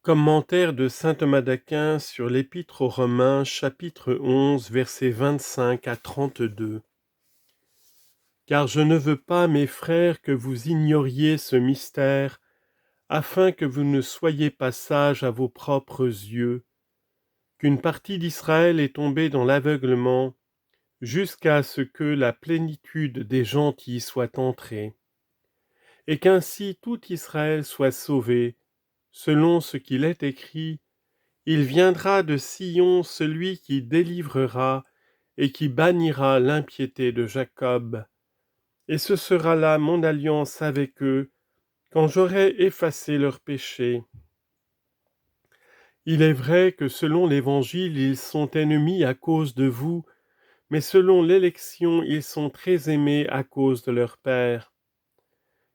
Commentaire de saint Thomas d'Aquin sur l'Épître aux Romains, chapitre 11, versets 25 à 32. Car je ne veux pas, mes frères, que vous ignoriez ce mystère, afin que vous ne soyez pas sages à vos propres yeux, qu'une partie d'Israël est tombée dans l'aveuglement, jusqu'à ce que la plénitude des gentils soit entrée, et qu'ainsi tout Israël soit sauvé, selon ce qu'il est écrit. Il viendra de Sion celui qui délivrera et qui bannira l'impiété de Jacob. Et ce sera là mon alliance avec eux, quand j'aurai effacé leurs péchés. Il est vrai que selon l'Évangile, ils sont ennemis à cause de vous, mais selon l'élection, ils sont très aimés à cause de leur Père.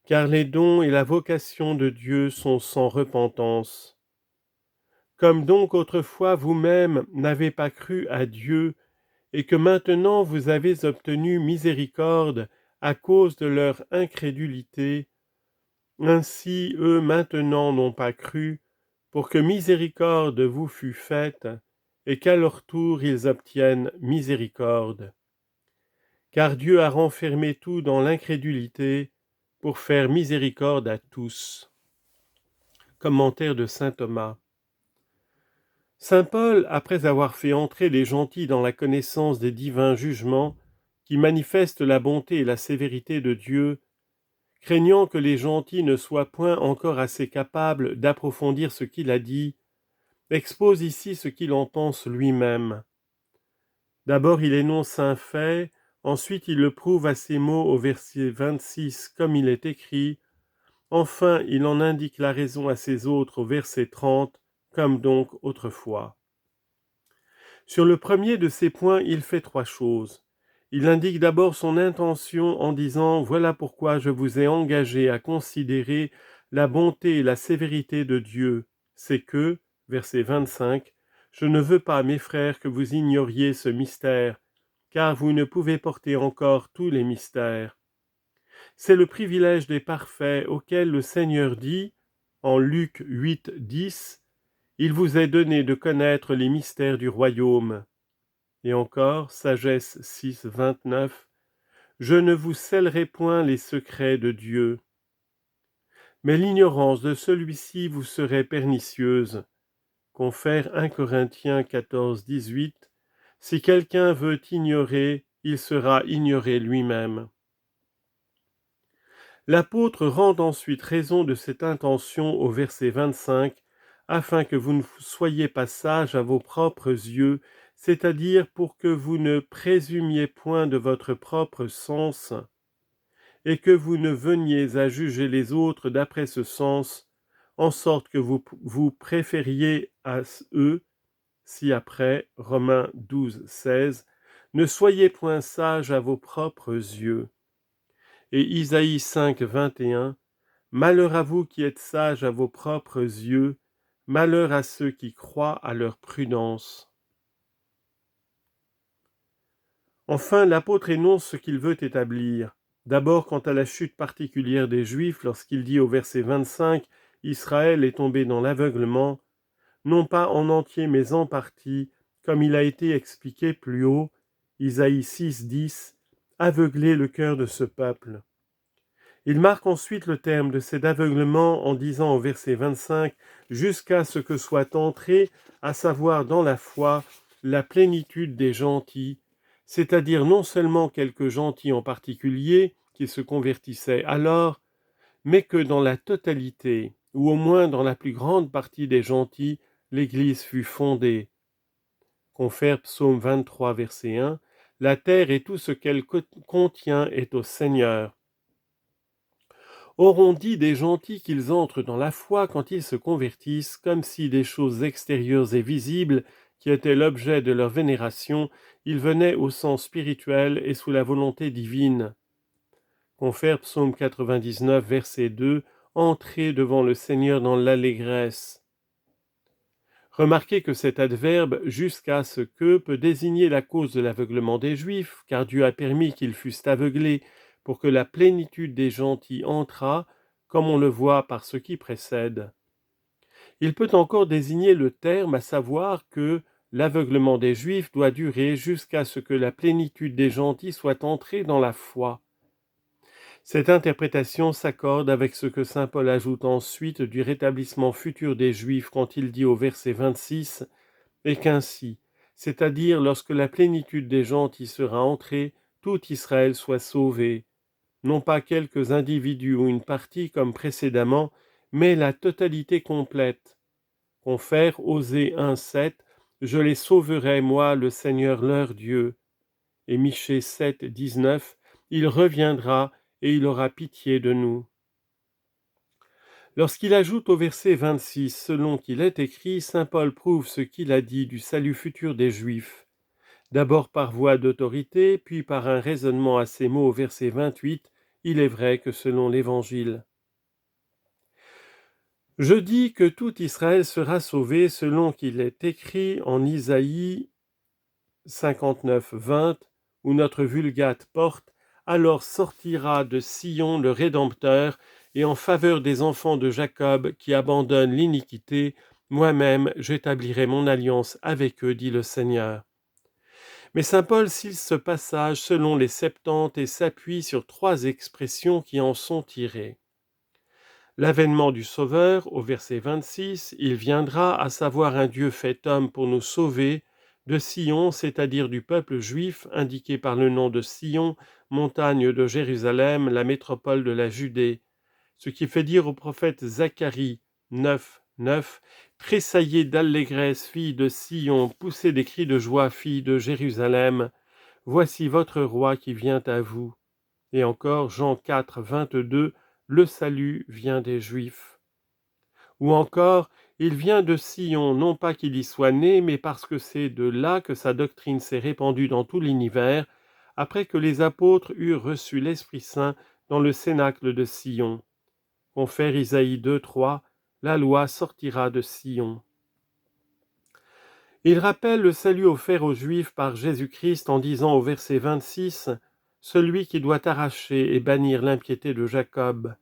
Car les dons et la vocation de Dieu sont sans repentance. Comme donc autrefois vous-même n'avez pas cru à Dieu, et que maintenant vous avez obtenu miséricorde à cause de leur incrédulité, ainsi eux maintenant n'ont pas cru, pour que miséricorde vous fût faite, et qu'à leur tour ils obtiennent miséricorde. Car Dieu a renfermé tout dans l'incrédulité, pour faire miséricorde à tous. Commentaire de saint Thomas. Saint Paul, après avoir fait entrer les gentils dans la connaissance des divins jugements, qui manifestent la bonté et la sévérité de Dieu, craignant que les gentils ne soient point encore assez capables d'approfondir ce qu'il a dit, expose ici ce qu'il en pense lui-même. D'abord il énonce un fait, ensuite il le prouve à ces mots au verset 26 comme il est écrit, enfin il en indique la raison à ses autres au verset 30, comme donc autrefois. Sur le premier de ces points, il fait trois choses. Il indique d'abord son intention en disant « Voilà pourquoi je vous ai engagé à considérer la bonté et la sévérité de Dieu. C'est que, verset 25, je ne veux pas, mes frères, que vous ignoriez ce mystère, car vous ne pouvez porter encore tous les mystères. C'est le privilège des parfaits auquel le Seigneur dit, en Luc 8, 10, « Il vous est donné de connaître les mystères du royaume. » Et encore, Sagesse 6, 29, « Je ne vous scellerai point les secrets de Dieu. » Mais l'ignorance de celui-ci vous serait pernicieuse. Confère 1 Corinthiens 14, 18, « Si quelqu'un veut ignorer, il sera ignoré lui-même. » L'apôtre rend ensuite raison de cette intention au verset 25, afin que vous ne soyez pas sages à vos propres yeux, c'est-à-dire pour que vous ne présumiez point de votre propre sens, et que vous ne veniez à juger les autres d'après ce sens, en sorte que vous préfériez à eux, si après, Romains 12, 16, ne soyez point sages à vos propres yeux. Et Isaïe 5, 21, malheur à vous qui êtes sages à vos propres yeux, malheur à ceux qui croient à leur prudence. Enfin, l'apôtre énonce ce qu'il veut établir. D'abord, quant à la chute particulière des Juifs, lorsqu'il dit au verset 25, « Israël est tombé dans l'aveuglement », non pas en entier mais en partie, comme il a été expliqué plus haut, Isaïe 6, 10, « aveugler le cœur de ce peuple ». Il marque ensuite le terme de cet aveuglement en disant au verset 25 « jusqu'à ce que soit entrée, à savoir dans la foi, la plénitude des gentils », c'est-à-dire non seulement quelques gentils en particulier qui se convertissaient alors, mais que dans la totalité, ou au moins dans la plus grande partie des gentils, l'Église fut fondée. Confère Psaume 23, verset 1, « La terre et tout ce qu'elle contient est au Seigneur. » Auront dit des gentils qu'ils entrent dans la foi quand ils se convertissent, comme si des choses extérieures et visibles, qui étaient l'objet de leur vénération, ils venaient au sens spirituel et sous la volonté divine. Confère Psaume 99, verset 2, « Entrez devant le Seigneur dans l'allégresse. » Remarquez que cet adverbe « jusqu'à ce que » peut désigner la cause de l'aveuglement des Juifs, car Dieu a permis qu'ils fussent aveuglés pour que la plénitude des gentils entrât, comme on le voit par ce qui précède. Il peut encore désigner le terme, à savoir que l'aveuglement des Juifs doit durer jusqu'à ce que la plénitude des gentils soit entrée dans la foi. Cette interprétation s'accorde avec ce que saint Paul ajoute ensuite du rétablissement futur des Juifs quand il dit au verset 26 « Et qu'ainsi, c'est-à-dire lorsque la plénitude des gentils sera entrée, tout Israël soit sauvé, non pas quelques individus ou une partie comme précédemment, mais la totalité complète. » Confère Osée 1,7 « Je les sauverai, moi, le Seigneur leur Dieu. » Et Michée 7,19 « Il reviendra et il aura pitié de nous. » Lorsqu'il ajoute au verset 26 « Selon qu'il est écrit », saint Paul prouve ce qu'il a dit du salut futur des Juifs. D'abord par voie d'autorité, puis par un raisonnement à ces mots au verset 28, il est vrai que selon l'Évangile. Je dis que tout Israël sera sauvé selon qu'il est écrit en Isaïe 59, 20, où notre Vulgate porte « Alors sortira de Sion le Rédempteur, et en faveur des enfants de Jacob qui abandonnent l'iniquité, moi-même j'établirai mon alliance avec eux, dit le Seigneur. » Mais saint Paul cite ce passage selon les Septante et s'appuie sur trois expressions qui en sont tirées. L'avènement du Sauveur, au verset 26, il viendra, à savoir un Dieu fait homme pour nous sauver, de Sion, c'est-à-dire du peuple juif, indiqué par le nom de Sion, montagne de Jérusalem, la métropole de la Judée, ce qui fait dire au prophète Zacharie 9, 9, « Tressaillez d'allégresse, fille de Sion, poussez des cris de joie, fille de Jérusalem, voici votre roi qui vient à vous. » Et encore Jean 4, 22, « Le salut vient des Juifs. » Ou encore, il vient de Sion, non pas qu'il y soit né, mais parce que c'est de là que sa doctrine s'est répandue dans tout l'univers, après que les apôtres eurent reçu l'Esprit Saint dans le cénacle de Sion. Confère Isaïe 2, 3, la loi sortira de Sion. Il rappelle le salut offert aux Juifs par Jésus-Christ en disant au verset 26 « Celui qui doit arracher et bannir l'impiété de Jacob ».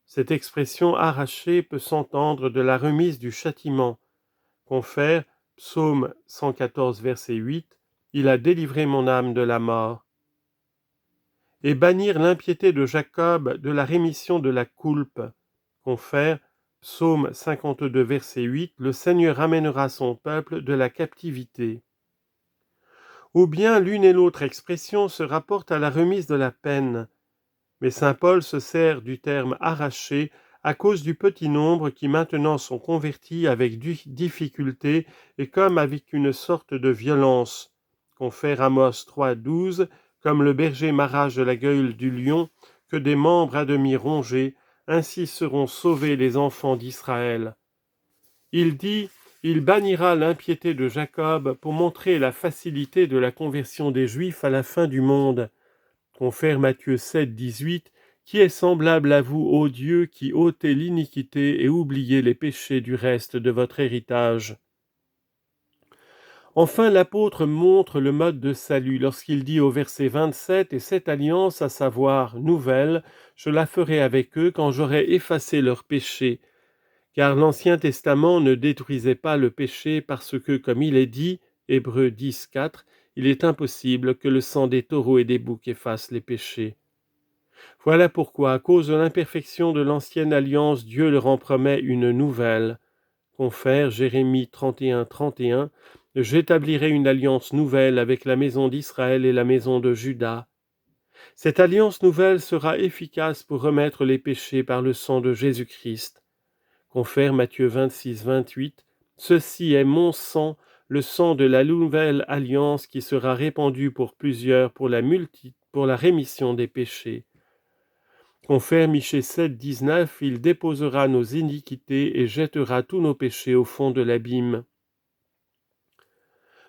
Cette expression « arracher » peut s'entendre de la remise du châtiment. Confère Psaume 114, verset 8 « Il a délivré mon âme de la mort ». Et bannir l'impiété de Jacob de la rémission de la coulpe. Confère Psaume 52, verset 8 « Le Seigneur amènera son peuple de la captivité ». Ou bien l'une et l'autre expression se rapportent à la remise de la peine. Mais saint Paul se sert du terme « arracher » à cause du petit nombre qui maintenant sont convertis avec difficulté et comme avec une sorte de violence. Confère Amos 3, 12, comme le berger m'arrache de la gueule du lion, que des membres à demi rongés, ainsi seront sauvés les enfants d'Israël. Il dit « Il bannira l'impiété de Jacob pour montrer la facilité de la conversion des Juifs à la fin du monde. » Confère Matthieu 7, 18, « Qui est semblable à vous, ô Dieu, qui ôtez l'iniquité et oubliez les péchés du reste de votre héritage. » Enfin, l'apôtre montre le mode de salut lorsqu'il dit au verset 27 « Et cette alliance, à savoir nouvelle, je la ferai avec eux quand j'aurai effacé leurs péchés. » Car l'Ancien Testament ne détruisait pas le péché parce que, comme il est dit, Hébreux 10, 4, il est impossible que le sang des taureaux et des boucs efface les péchés. Voilà pourquoi, à cause de l'imperfection de l'ancienne alliance, Dieu leur en promet une nouvelle. Confère Jérémie 31, 31, « J'établirai une alliance nouvelle avec la maison d'Israël et la maison de Juda. » Cette alliance nouvelle sera efficace pour remettre les péchés par le sang de Jésus-Christ. Confère Matthieu 26, 28, « Ceci est mon sang, le sang de la nouvelle alliance qui sera répandu pour plusieurs pour la rémission des péchés. » Confère Michée 7, 19, « Il déposera nos iniquités et jettera tous nos péchés au fond de l'abîme. »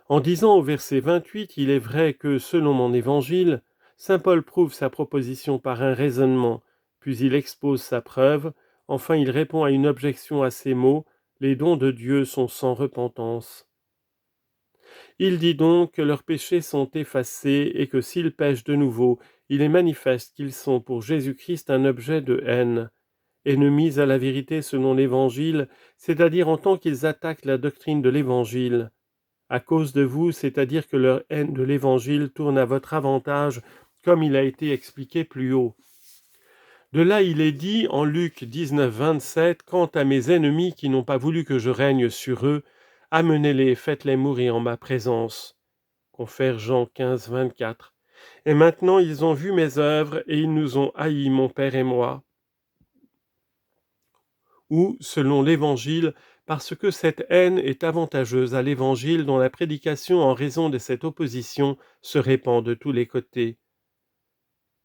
En disant au verset 28, « Il est vrai que, selon mon évangile, » saint Paul prouve sa proposition par un raisonnement, puis il expose sa preuve, enfin il répond à une objection à ces mots, « Les dons de Dieu sont sans repentance. » Il dit donc que leurs péchés sont effacés et que s'ils pêchent de nouveau, il est manifeste qu'ils sont pour Jésus-Christ un objet de haine. ennemis à la vérité selon l'Évangile, c'est-à-dire en tant qu'ils attaquent la doctrine de l'Évangile. À cause de vous, c'est-à-dire que leur haine de l'Évangile tourne à votre avantage, comme il a été expliqué plus haut. De là il est dit en Luc 19, 27, « Quant à mes ennemis qui n'ont pas voulu que je règne sur eux, amenez-les, faites-les mourir en ma présence. » Confère Jean 15, 24. « Et maintenant ils ont vu mes œuvres, et ils nous ont haïs, mon Père et moi. » Ou, selon l'Évangile, parce que cette haine est avantageuse à l'Évangile dont la prédication en raison de cette opposition se répand de tous les côtés.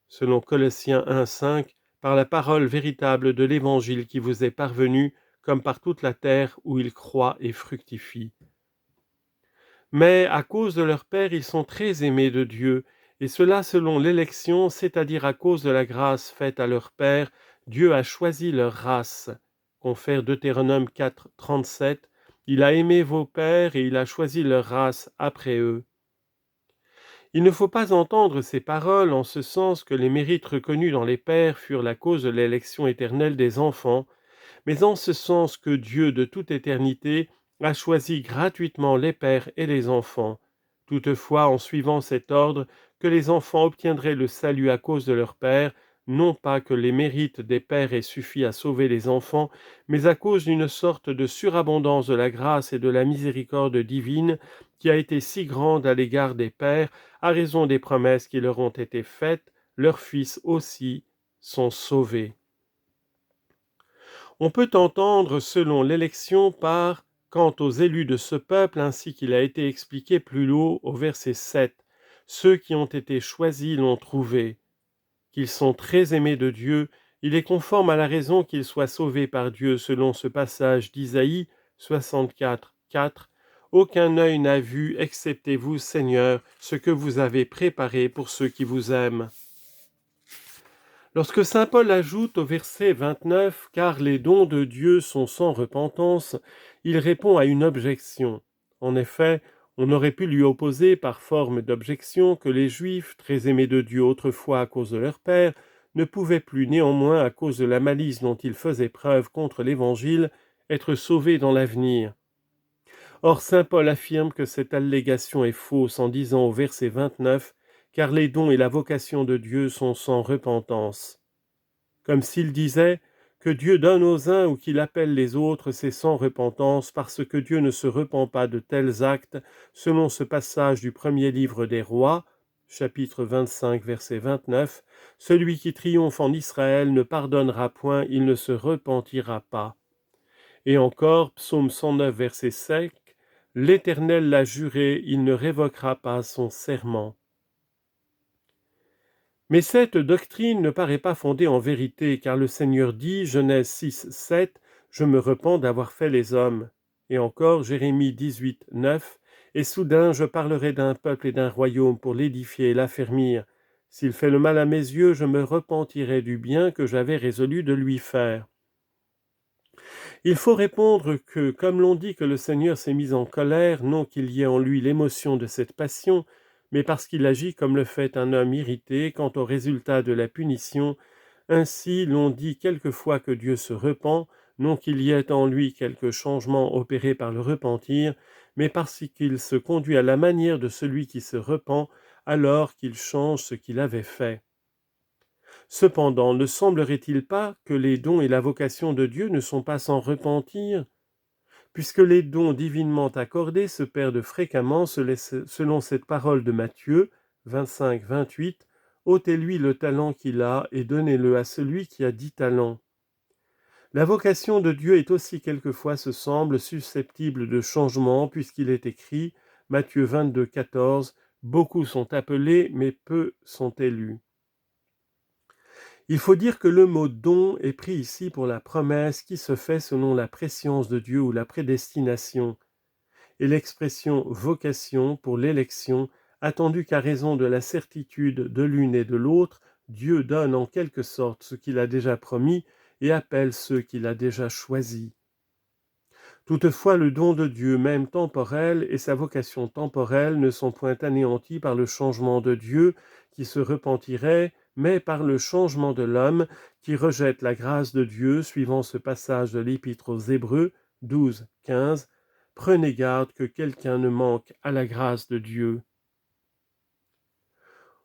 Selon Colossiens 1, 5, par la parole véritable de l'Évangile qui vous est parvenue, comme par toute la terre où il croit et fructifie. Mais à cause de leur Père, ils sont très aimés de Dieu, et cela selon l'élection, c'est-à-dire à cause de la grâce faite à leur Père, Dieu a choisi leur race. Confère Deutéronome 4, 37, « Il a aimé vos pères et il a choisi leur race après eux. » Il ne faut pas entendre ces paroles en ce sens que les mérites reconnus dans les pères furent la cause de l'élection éternelle des enfants, mais en ce sens que Dieu de toute éternité a choisi gratuitement les pères et les enfants, toutefois en suivant cet ordre que les enfants obtiendraient le salut à cause de leur père, non pas que les mérites des pères aient suffi à sauver les enfants, mais à cause d'une sorte de surabondance de la grâce et de la miséricorde divine qui a été si grande à l'égard des pères, à raison des promesses qui leur ont été faites, leurs fils aussi sont sauvés. On peut entendre selon l'élection par « quant aux élus de ce peuple » ainsi qu'il a été expliqué plus haut au verset 7. Ceux qui ont été choisis l'ont trouvé. Qu'ils sont très aimés de Dieu, il est conforme à la raison qu'ils soient sauvés par Dieu selon ce passage d'Isaïe 64, 4. « Aucun œil n'a vu, excepté vous, Seigneur, ce que vous avez préparé pour ceux qui vous aiment. » Lorsque saint Paul ajoute au verset 29 « Car les dons de Dieu sont sans repentance », il répond à une objection. En effet, on aurait pu lui opposer par forme d'objection que les Juifs, très aimés de Dieu autrefois à cause de leur père, ne pouvaient plus néanmoins, à cause de la malice dont ils faisaient preuve contre l'Évangile, être sauvés dans l'avenir. Or saint Paul affirme que cette allégation est fausse en disant au verset 29 « Car les dons et la vocation de Dieu sont sans repentance ». Comme s'il disait que Dieu donne aux uns ou qu'il appelle les autres, c'est sans repentance, parce que Dieu ne se repent pas de tels actes, selon ce passage du premier livre des Rois, chapitre 25, verset 29, « Celui qui triomphe en Israël ne pardonnera point, il ne se repentira pas. » Et encore, psaume 109, verset 5, « L'Éternel l'a juré, il ne révoquera pas son serment. » Mais cette doctrine ne paraît pas fondée en vérité, car le Seigneur dit, Genèse 6, 7, « Je me repens d'avoir fait les hommes. » Et encore, Jérémie 18, 9, « Et soudain je parlerai d'un peuple et d'un royaume pour l'édifier et l'affermir. S'il fait le mal à mes yeux, je me repentirai du bien que j'avais résolu de lui faire. » Il faut répondre que, comme l'on dit que le Seigneur s'est mis en colère, non qu'il y ait en lui l'émotion de cette passion, mais parce qu'il agit comme le fait un homme irrité quant au résultat de la punition, ainsi l'on dit quelquefois que Dieu se repent, non qu'il y ait en lui quelque changement opéré par le repentir, mais parce qu'il se conduit à la manière de celui qui se repent, alors qu'il change ce qu'il avait fait. Cependant, ne semblerait-il pas que les dons et la vocation de Dieu ne sont pas sans repentir, puisque les dons divinement accordés se perdent fréquemment selon cette parole de Matthieu 25, 28, « Ôtez-lui le talent qu'il a et donnez-le à celui qui a 10 talents. » La vocation de Dieu est aussi quelquefois, se semble, susceptible de changement, puisqu'il est écrit, Matthieu 22, 14, « Beaucoup sont appelés, mais peu sont élus. » Il faut dire que le mot « don » est pris ici pour la promesse qui se fait selon la prescience de Dieu ou la prédestination, et l'expression « vocation » pour l'élection, attendu qu'à raison de la certitude de l'une et de l'autre, Dieu donne en quelque sorte ce qu'il a déjà promis et appelle ceux qu'il a déjà choisis. Toutefois, le don de Dieu, même temporel, et sa vocation temporelle ne sont point anéantis par le changement de Dieu qui se repentirait mais par le changement de l'homme qui rejette la grâce de Dieu, suivant ce passage de l'Épître aux Hébreux 12, 15. Prenez garde que quelqu'un ne manque à la grâce de Dieu.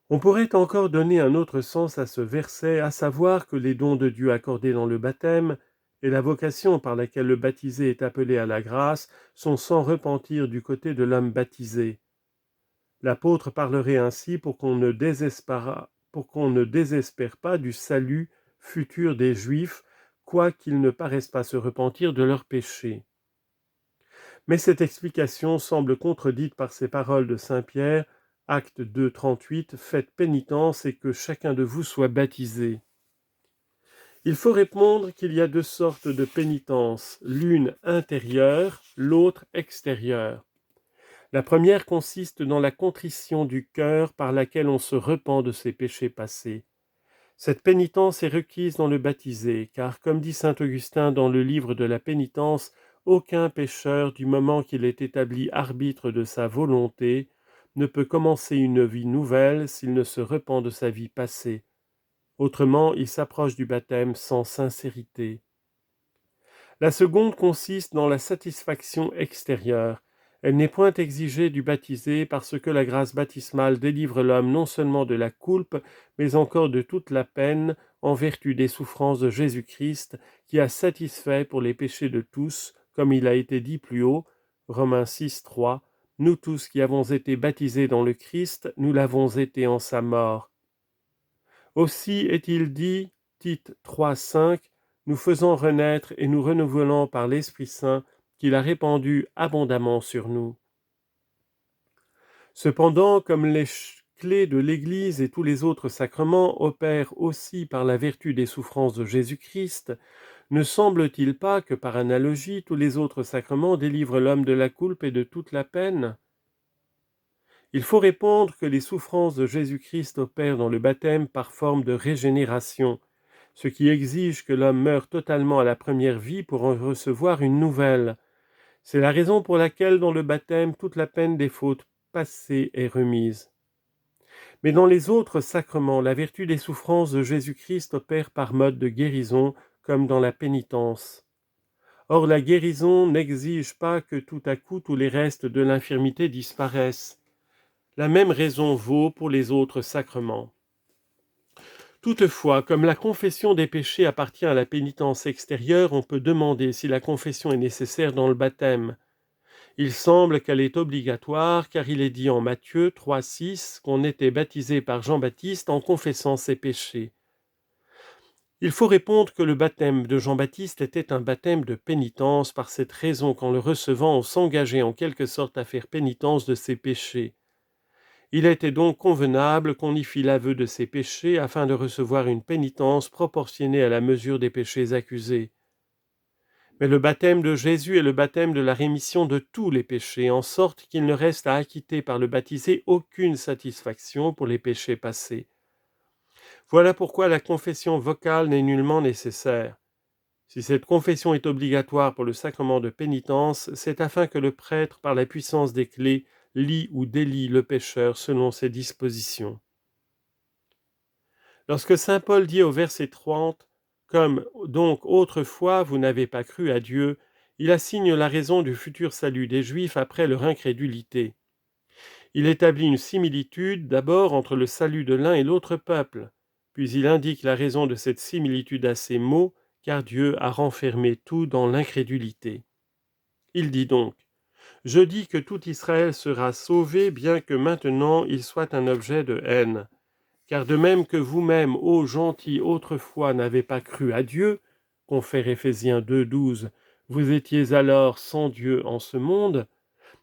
On pourrait encore donner un autre sens à ce verset, à savoir que les dons de Dieu accordés dans le baptême et la vocation par laquelle le baptisé est appelé à la grâce sont sans repentir du côté de l'homme baptisé. L'apôtre parlerait ainsi pour qu'on ne désespère pas du salut futur des Juifs, quoiqu'ils ne paraissent pas se repentir de leurs péchés. Mais cette explication semble contredite par ces paroles de saint Pierre, Acte 2, 38, « Faites pénitence et que chacun de vous soit baptisé ». Il faut répondre qu'il y a deux sortes de pénitence, l'une intérieure, l'autre extérieure. La première consiste dans la contrition du cœur par laquelle on se repent de ses péchés passés. Cette pénitence est requise dans le baptisé, car comme dit saint Augustin dans le livre de la pénitence, aucun pécheur, du moment qu'il est établi arbitre de sa volonté, ne peut commencer une vie nouvelle s'il ne se repent de sa vie passée. Autrement, il s'approche du baptême sans sincérité. La seconde consiste dans la satisfaction extérieure. Elle n'est point exigée du baptisé parce que la grâce baptismale délivre l'homme non seulement de la coulpe, mais encore de toute la peine en vertu des souffrances de Jésus-Christ, qui a satisfait pour les péchés de tous, comme il a été dit plus haut, Romains 6, 3, « Nous tous qui avons été baptisés dans le Christ, nous l'avons été en sa mort. » Aussi est-il dit, Tite 3, 5, « Nous faisons renaître et nous renouvelons par l'Esprit Saint qu'il a répandu abondamment sur nous. » Cependant, comme les clés de l'Église et tous les autres sacrements opèrent aussi par la vertu des souffrances de Jésus-Christ, ne semble-t-il pas que par analogie tous les autres sacrements délivrent l'homme de la coulpe et de toute la peine ? Il faut répondre que les souffrances de Jésus-Christ opèrent dans le baptême par forme de régénération, ce qui exige que l'homme meure totalement à la première vie pour en recevoir une nouvelle. C'est la raison pour laquelle dans le baptême toute la peine des fautes passées est remise. Mais dans les autres sacrements, la vertu des souffrances de Jésus-Christ opère par mode de guérison, comme dans la pénitence. Or la guérison n'exige pas que tout à coup tous les restes de l'infirmité disparaissent. La même raison vaut pour les autres sacrements. Toutefois, comme la confession des péchés appartient à la pénitence extérieure, on peut demander si la confession est nécessaire dans le baptême. Il semble qu'elle est obligatoire, car il est dit en Matthieu 3, 6 qu'on était baptisé par Jean-Baptiste en confessant ses péchés. Il faut répondre que le baptême de Jean-Baptiste était un baptême de pénitence, par cette raison qu'en le recevant, on s'engageait en quelque sorte à faire pénitence de ses péchés. Il était donc convenable qu'on y fît l'aveu de ses péchés afin de recevoir une pénitence proportionnée à la mesure des péchés accusés. Mais le baptême de Jésus est le baptême de la rémission de tous les péchés, en sorte qu'il ne reste à acquitter par le baptisé aucune satisfaction pour les péchés passés. Voilà pourquoi la confession vocale n'est nullement nécessaire. Si cette confession est obligatoire pour le sacrement de pénitence, c'est afin que le prêtre, par la puissance des clés, lie ou délie le pécheur selon ses dispositions. Lorsque saint Paul dit au verset 30, « Comme donc autrefois vous n'avez pas cru à Dieu », il assigne la raison du futur salut des Juifs après leur incrédulité. Il établit une similitude d'abord entre le salut de l'un et l'autre peuple, puis il indique la raison de cette similitude à ces mots, car Dieu a renfermé tout dans l'incrédulité. Il dit donc, « Je dis que tout Israël sera sauvé, bien que maintenant il soit un objet de haine. Car de même que vous-même, ô gentils, autrefois n'avez pas cru à Dieu, confère Éphésiens 2, 12, vous étiez alors sans Dieu en ce monde,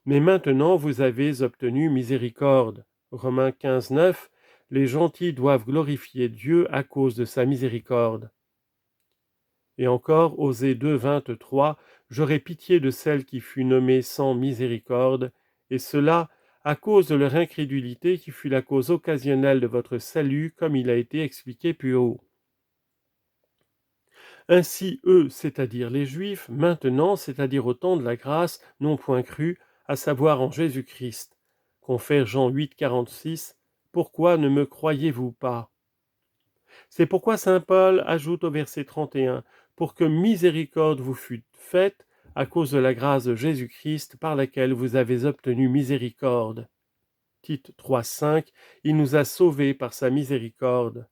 mais maintenant vous avez obtenu miséricorde. Romains 15, 9, les gentils doivent glorifier Dieu à cause de sa miséricorde. Et encore, Osée 2, 23, j'aurai pitié de celle qui fut nommée sans miséricorde, et cela à cause de leur incrédulité qui fut la cause occasionnelle de votre salut, comme il a été expliqué plus haut. Ainsi eux, c'est-à-dire les Juifs, maintenant, c'est-à-dire au temps de la grâce, n'ont point cru, à savoir en Jésus-Christ. Confère Jean 8, 46, pourquoi ne me croyez-vous pas ? C'est pourquoi saint Paul ajoute au verset 31, « Pour que miséricorde vous fût faite à cause de la grâce de Jésus-Christ par laquelle vous avez obtenu miséricorde. » Tite 3,5, « Il nous a sauvés par sa miséricorde. »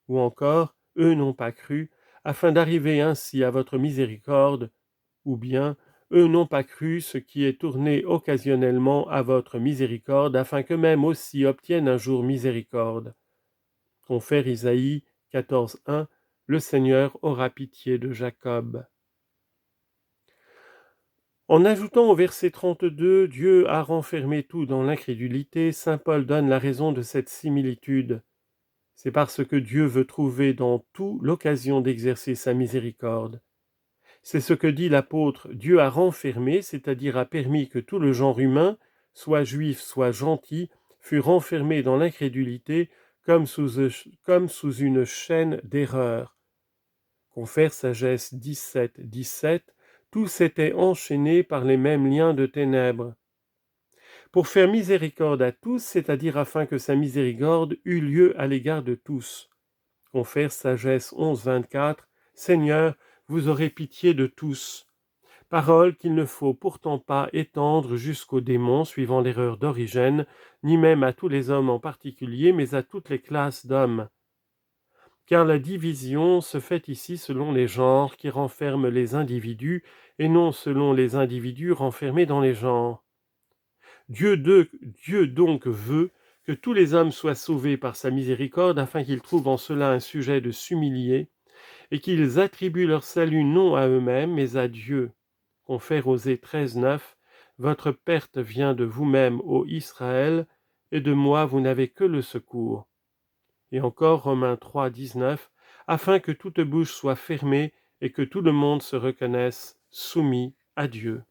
Ou encore, « Eux n'ont pas cru, afin d'arriver ainsi à votre miséricorde. » Ou bien, « Eux n'ont pas cru, ce qui est tourné occasionnellement à votre miséricorde, afin qu'eux-mêmes aussi obtiennent un jour miséricorde. » Confère Isaïe 14,1, « Le Seigneur aura pitié de Jacob. » En ajoutant au verset 32, « Dieu a renfermé tout dans l'incrédulité », saint Paul donne la raison de cette similitude. C'est parce que Dieu veut trouver dans tout l'occasion d'exercer sa miséricorde. C'est ce que dit l'apôtre, Dieu a renfermé, c'est-à-dire a permis que tout le genre humain, soit juif, soit gentil, fût renfermé dans l'incrédulité comme sous une chaîne d'erreur. Confère Sagesse 17, tous s'étaient enchaînés par les mêmes liens de ténèbres. Pour faire miséricorde à tous, c'est-à-dire afin que sa miséricorde eût lieu à l'égard de tous. Confère Sagesse 11, Seigneur, vous aurez pitié de tous. Parole qu'il ne faut pourtant pas étendre jusqu'aux démons suivant l'erreur d'Origène, ni même à tous les hommes en particulier, mais à toutes les classes d'hommes. Car la division se fait ici selon les genres qui renferment les individus, et non selon les individus renfermés dans les genres. Dieu donc veut que tous les hommes soient sauvés par sa miséricorde, afin qu'ils trouvent en cela un sujet de s'humilier, et qu'ils attribuent leur salut non à eux-mêmes, mais à Dieu. Confère Osée 13,9, « Votre perte vient de vous-même, ô Israël, et de moi vous n'avez que le secours. » Et encore Romains 3,19, « Afin que toute bouche soit fermée et que tout le monde se reconnaisse soumis à Dieu. »